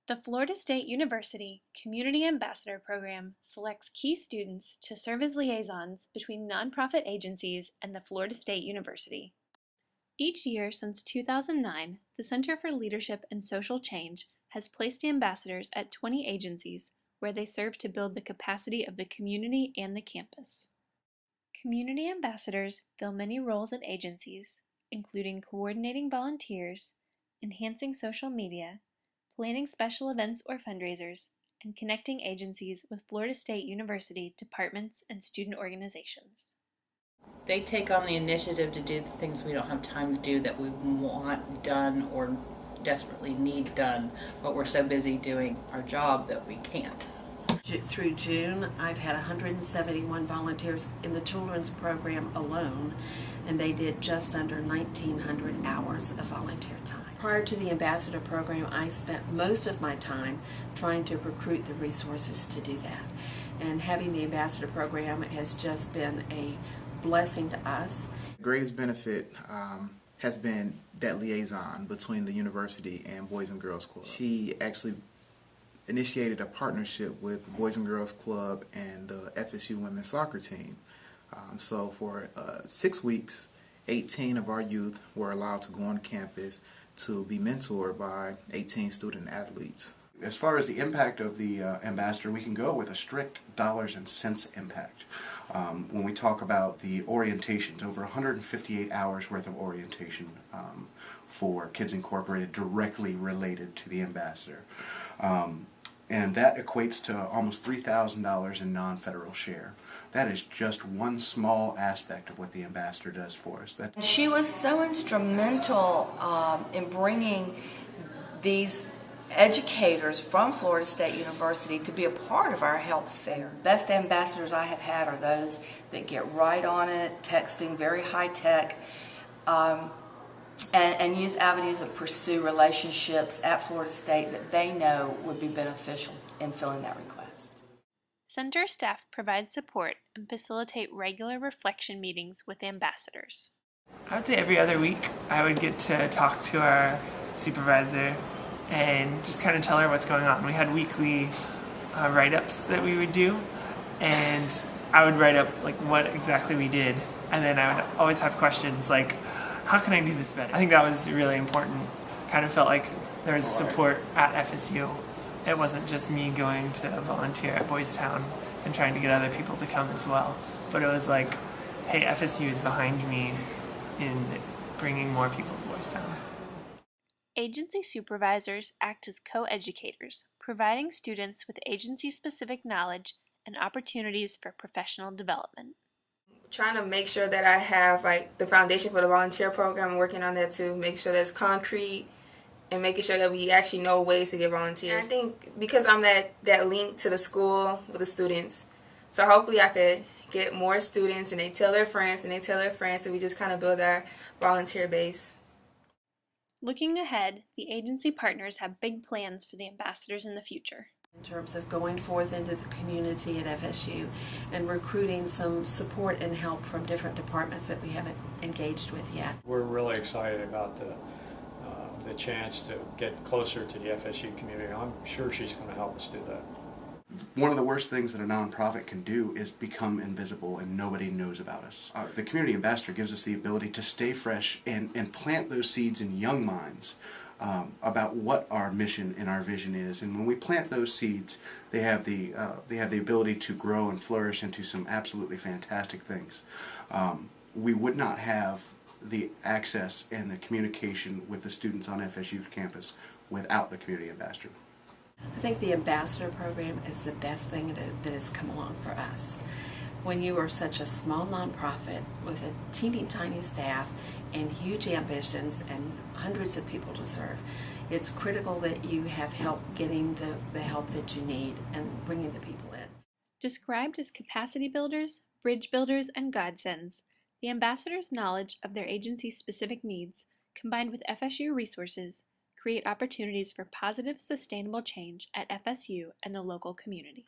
The Florida State University Community Ambassador Program selects key students to serve as liaisons between nonprofit agencies and the Florida State University. Each year since 2009, the Center for Leadership and Social Change has placed ambassadors at 20 agencies where they serve to build the capacity of the community and the campus. Community ambassadors fill many roles at agencies, including coordinating volunteers, enhancing social media, planning special events or fundraisers, and connecting agencies with Florida State University departments and student organizations. They take on the initiative to do the things we don't have time to do that we want done or desperately need done, but we're so busy doing our job that we can't. Through June, I've had 171 volunteers in the children's program alone, and they did just under 1,900 hours of volunteer time. Prior to the ambassador program, I spent most of my time trying to recruit the resources to do that. And having the ambassador program has just been a blessing to us. The greatest benefit has been that liaison between the university and Boys and Girls Club. She actually initiated a partnership with the Boys and Girls Club and the FSU women's soccer team. So for 6 weeks, 18 of our youth were allowed to go on campus to be mentored by 18 student athletes. As far as the impact of the ambassador, we can go with a strict dollars and cents impact. When we talk about the orientations, over 158 hours worth of orientation for Kids Incorporated directly related to the ambassador. And that equates to almost $3,000 in non-federal share. That is just one small aspect of what the ambassador does for us. She was so instrumental in bringing these educators from Florida State University to be a part of our health fair. Best ambassadors I have had are those that get right on it, texting, very high tech, and use avenues of pursue relationships at Florida State that they know would be beneficial in filling that request. Center staff provide support and facilitate regular reflection meetings with ambassadors. I would say every other week I would get to talk to our supervisor and just kind of tell her what's going on. We had weekly write-ups that we would do, and I would write up like what exactly we did, and then I would always have questions like, how can I do this better? I think that was really important. Kind of felt like there was support at FSU. It wasn't just me going to volunteer at Boys Town and trying to get other people to come as well, but it was like, hey, FSU is behind me in bringing more people to Boys Town. Agency supervisors act as co-educators, providing students with agency-specific knowledge and opportunities for professional development. Trying to make sure that I have like the foundation for the volunteer program. I'm working on that too. Make sure that's concrete and making sure that we actually know ways to get volunteers. I think because I'm that link to the school with the students, so hopefully I could get more students and they tell their friends and they tell their friends, and we just kind of build our volunteer base. Looking ahead, the agency partners have big plans for the ambassadors in the future. In terms of going forth into the community at FSU and recruiting some support and help from different departments that we haven't engaged with yet. We're really excited about the chance to get closer to the FSU community. I'm sure she's going to help us do that. One of the worst things that a nonprofit can do is become invisible and nobody knows about us. The community ambassador gives us the ability to stay fresh and plant those seeds in young minds about what our mission and our vision is. And when we plant those seeds, they have the ability to grow and flourish into some absolutely fantastic things. We would not have the access and the communication with the students on FSU campus without the community ambassador. I think the ambassador program is the best thing that has come along for us. When you are such a small nonprofit with a teeny tiny staff and huge ambitions and hundreds of people to serve, it's critical that you have help getting the help that you need and bringing the people in. Described as capacity builders, bridge builders, and godsends, the ambassadors' knowledge of their agency's specific needs, combined with FSU resources, create opportunities for positive, sustainable change at FSU and the local community.